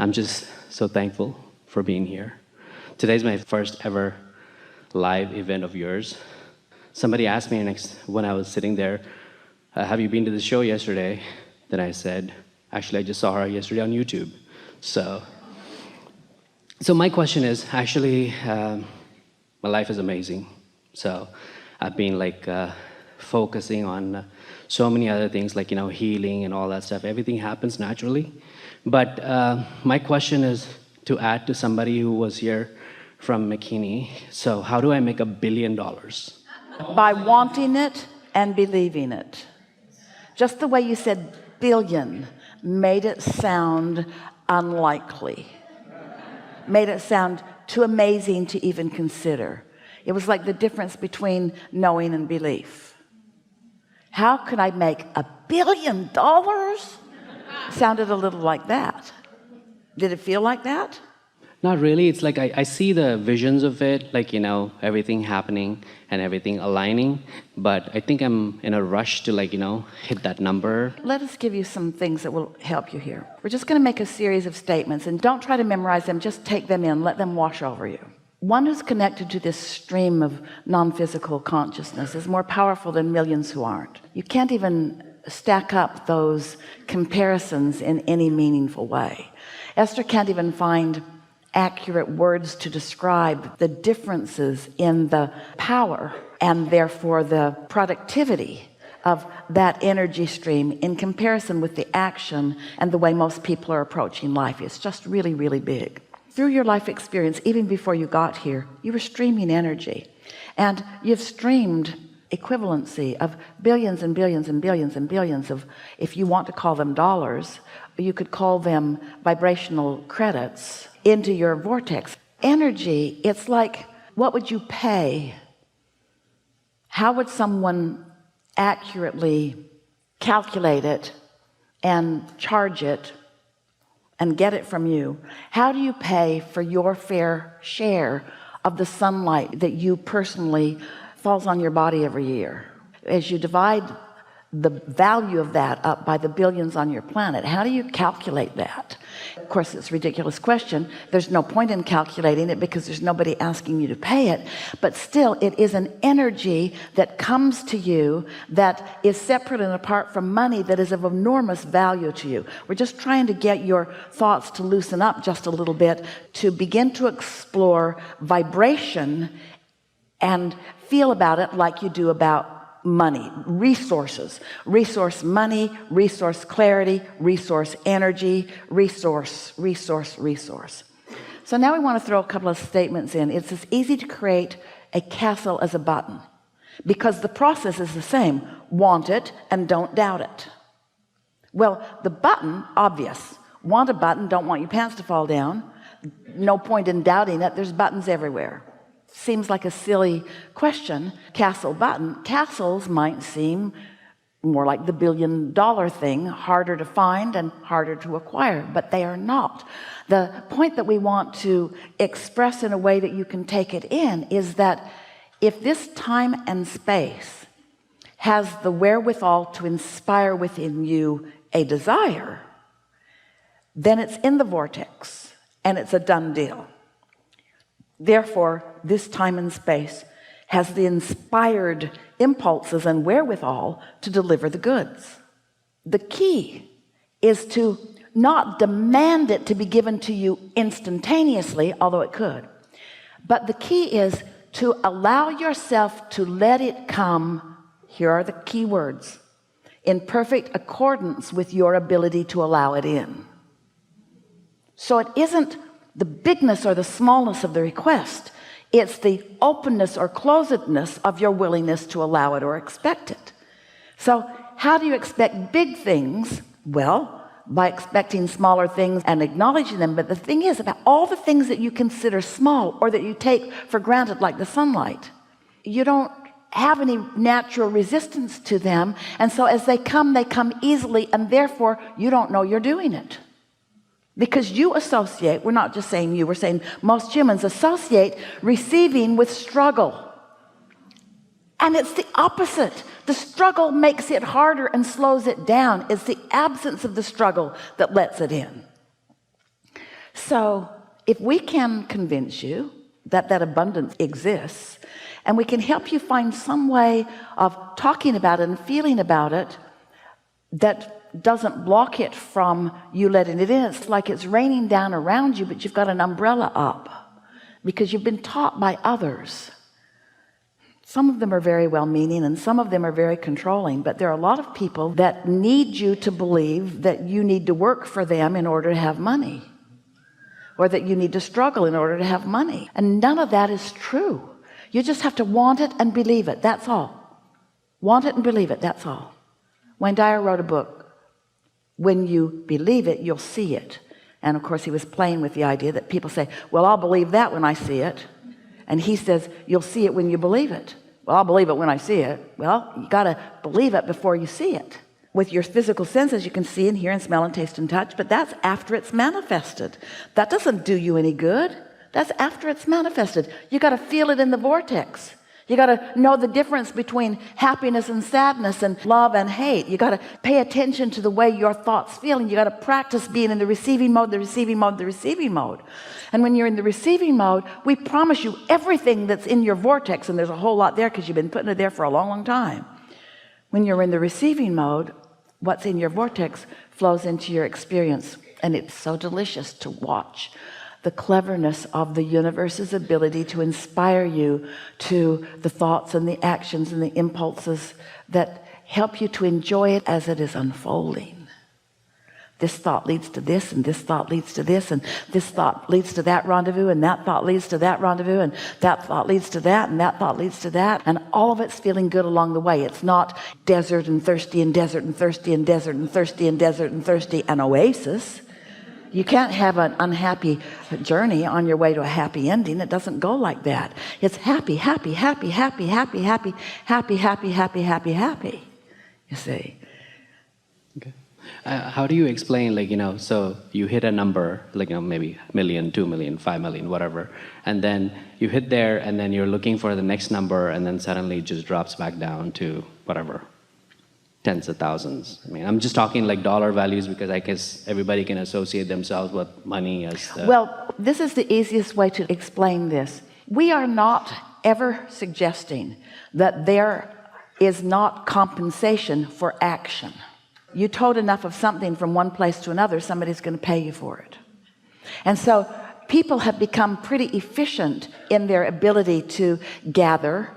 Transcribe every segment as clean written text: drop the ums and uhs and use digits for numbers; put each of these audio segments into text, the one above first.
I'm just so thankful for being here. Today's my first ever live event of yours. Somebody asked me when I was sitting there, have you been to the show yesterday? Then I said, actually, I just saw her yesterday on YouTube. So my question is, actually, my life is amazing. So I've been focusing on so many other things, healing and all that stuff. Everything happens naturally. But my question is to add to somebody who was here from McKinney. So how do I make $1 billion? By wanting it and believing it. Just the way you said billion made it sound unlikely, made it sound too amazing to even consider. It was like the difference between knowing and belief. How could I make $1 billion? Sounded a little like that. Did it feel like that? Not really. It's like I see the visions of it, everything happening and everything aligning, but I think I'm in a rush to hit that number. Let us give you some things that will help you here. We're just going to make a series of statements, and don't try to memorize them, just take them in, let them wash over you. One who's connected to this stream of non-physical consciousness is more powerful than millions who aren't. You can't even stack up those comparisons in any meaningful way. Esther can't even find accurate words to describe the differences in the power and therefore the productivity of that energy stream in comparison with the action and the way most people are approaching life. It's just really, really big. Through your life experience, even before you got here, you were streaming energy, and you've streamed equivalency of billions and billions and billions and billions of, if you want to call them dollars, you could call them vibrational credits into your vortex. Energy, it's like, what would you pay? How would someone accurately calculate it and charge it and get it from you? How do you pay for your fair share of the sunlight that you personally falls on your body every year? As you divide the value of that up by the billions on your planet, how do you calculate that? Of course, it's a ridiculous question. There's no point in calculating it because there's nobody asking you to pay it, but still it is an energy that comes to you that is separate and apart from money, that is of enormous value to you. We're just trying to get your thoughts to loosen up just a little bit, to begin to explore vibration and feel about it like you do about money, resources, resource money, resource clarity, resource energy, resource. So now we want to throw a couple of statements in. It's as easy to create a castle as a button, because the process is the same. Want it and don't doubt it. Well, the button, obvious. Want a button, don't want your pants to fall down. No point in doubting it. There's buttons everywhere. Seems like a silly question. Castle button. Castles might seem more like the $1 billion thing, harder to find and harder to acquire, but they are not. The point that we want to express in a way that you can take it in is that if this time and space has the wherewithal to inspire within you a desire, then it's in the vortex and it's a done deal. Therefore, this time and space has the inspired impulses and wherewithal to deliver the goods. The key is to not demand it to be given to you instantaneously, although it could, but the key is to allow yourself to let it come. Here are the key words: in perfect accordance with your ability to allow it in. So it isn't the bigness or the smallness of the request, it's the openness or closedness of your willingness to allow it or expect it. So how do you expect big things? Well, by expecting smaller things and acknowledging them. But the thing is, about all the things that you consider small or that you take for granted, like the sunlight, you don't have any natural resistance to them, and so as they come easily, and therefore you don't know you're doing it. Because you associate, we're not just saying you, we're saying most humans associate receiving with struggle. And it's the opposite. The struggle makes it harder and slows it down. It's the absence of the struggle that lets it in. So if we can convince you that that abundance exists, and we can help you find some way of talking about it and feeling about it that doesn't block it from you letting it in. It's like it's raining down around you, but you've got an umbrella up because you've been taught by others. Some of them are very well-meaning and some of them are very controlling, but there are a lot of people that need you to believe that you need to work for them in order to have money, or that you need to struggle in order to have money. And none of that is true. You just have to want it and believe it. That's all. Want it and believe it. That's all. Wayne Dyer wrote a book, When You Believe It, You'll See It. And of course he was playing with the idea that people say, well, I'll believe that when I see it. And he says, you'll see it when you believe it. Well, I'll believe it when I see it. Well, you got to believe it before you see it. With your physical senses, you can see and hear and smell and taste and touch, but that's after it's manifested. That doesn't do you any good. That's after it's manifested. You got to feel it in the vortex. You got to know the difference between happiness and sadness and love and hate. You got to pay attention to the way your thoughts feel, and you got to practice being in the receiving mode, the receiving mode, the receiving mode. And when you're in the receiving mode, we promise you everything that's in your vortex, and there's a whole lot there because you've been putting it there for a long, long time. When you're in the receiving mode, what's in your vortex flows into your experience, and it's so delicious to watch the cleverness of the universe's ability to inspire you to the thoughts and the actions and the impulses that help you to enjoy it as it is unfolding. This thought leads to this, and this thought leads to this, and this thought leads to that rendezvous, and that thought leads to that rendezvous, and that thought leads to that, and that thought leads to that, and all of it's feeling good along the way. It's not desert and thirsty and desert and thirsty and desert and thirsty and desert and thirsty and oasis. You can't have an unhappy journey on your way to a happy ending. It doesn't go like that. It's happy, happy, happy, happy, happy, happy, happy, happy, happy, happy, happy. You see. Okay. How do you explain, like, so you hit a number, like, maybe $1 million, 2 million, 5 million, whatever, and then you hit there, and then you're looking for the next number, and then suddenly it just drops back down to whatever, tens of thousands. I mean, I'm just talking like dollar values because I guess everybody can associate themselves with money as Well, this is the easiest way to explain this. We are not ever suggesting that there is not compensation for action. You tote enough of something from one place to another, somebody's going to pay you for it. And so people have become pretty efficient in their ability to gather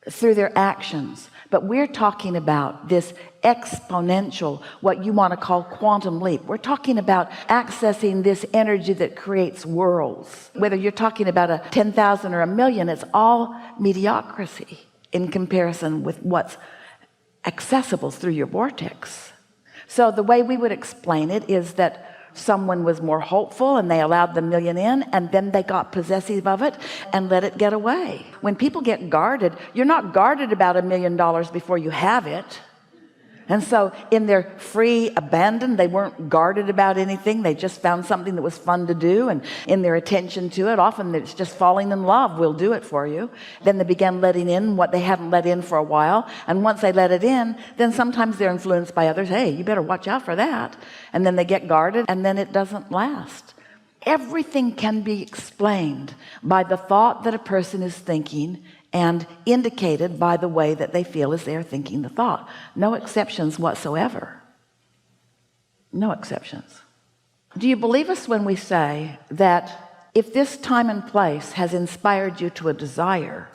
through their actions. But we're talking about this exponential, what you want to call quantum leap. We're talking about accessing this energy that creates worlds. Whether you're talking about a 10,000 or a million, it's all mediocrity in comparison with what's accessible through your vortex. So the way we would explain it is that someone was more hopeful and they allowed the million in, and then they got possessive of it and let it get away. When people get guarded, you're not guarded about $1 million before you have it. And so in their free abandon, they weren't guarded about anything. They just found something that was fun to do, and in their attention to it, often it's just falling in love will do it for you. Then they began letting in what they hadn't let in for a while, and once they let it in, then sometimes they're influenced by others. Hey, you better watch out for that. And then they get guarded, and then it doesn't last. Everything can be explained by the thought that a person is thinking, and indicated by the way that they feel as they're thinking the thought. No exceptions whatsoever. No exceptions. Do you believe us when we say that if this time and place has inspired you to a desire,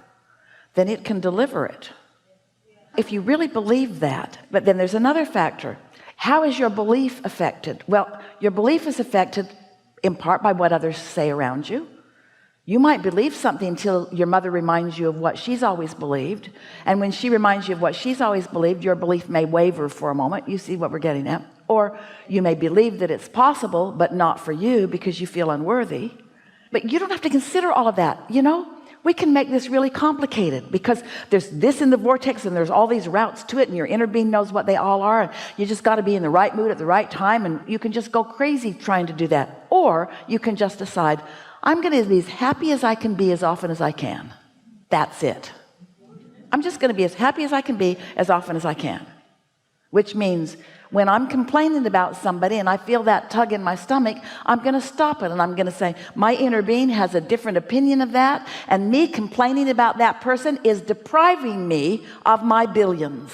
then it can deliver it? If you really believe that. But then there's another factor. How is your belief affected? Well, your belief is affected in part by what others say around you. You might believe something until your mother reminds you of what she's always believed. And when she reminds you of what she's always believed, your belief may waver for a moment. You see what we're getting at? Or you may believe that it's possible, but not for you because you feel unworthy. But you don't have to consider all of that. We can make this really complicated because there's this in the vortex and there's all these routes to it, and your inner being knows what they all are. And you just got to be in the right mood at the right time, and you can just go crazy trying to do that. Or you can just decide, I'm going to be as happy as I can be as often as I can. That's it. I'm just going to be as happy as I can be as often as I can. which means when I'm complaining about somebody and I feel that tug in my stomach, I'm going to stop it and I'm going to say, my inner being has a different opinion of that, and me complaining about that person is depriving me of my billions.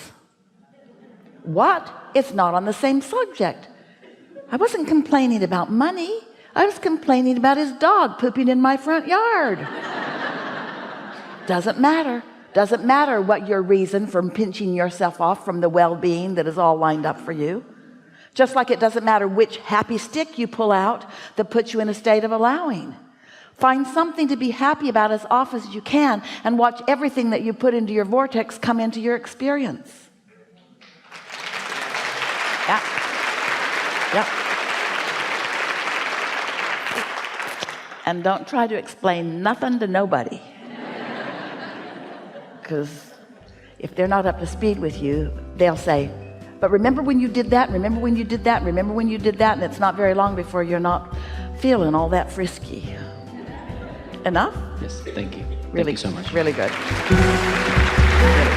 What? It's not on the same subject. I wasn't complaining about money. I was complaining about his dog pooping in my front yard. Doesn't matter. Doesn't matter what your reason for pinching yourself off from the well-being that is all lined up for you. Just like it doesn't matter which happy stick you pull out that puts you in a state of allowing. Find something to be happy about as often as you can, and watch everything that you put into your vortex come into your experience. Yeah. Yep. And don't try to explain nothing to nobody. Because if they're not up to speed with you, they'll say, but remember when you did that, remember when you did that, remember when you did that, and it's not very long before you're not feeling all that frisky. Enough? Yes, thank you. Really, Thank you so much. Really good. Really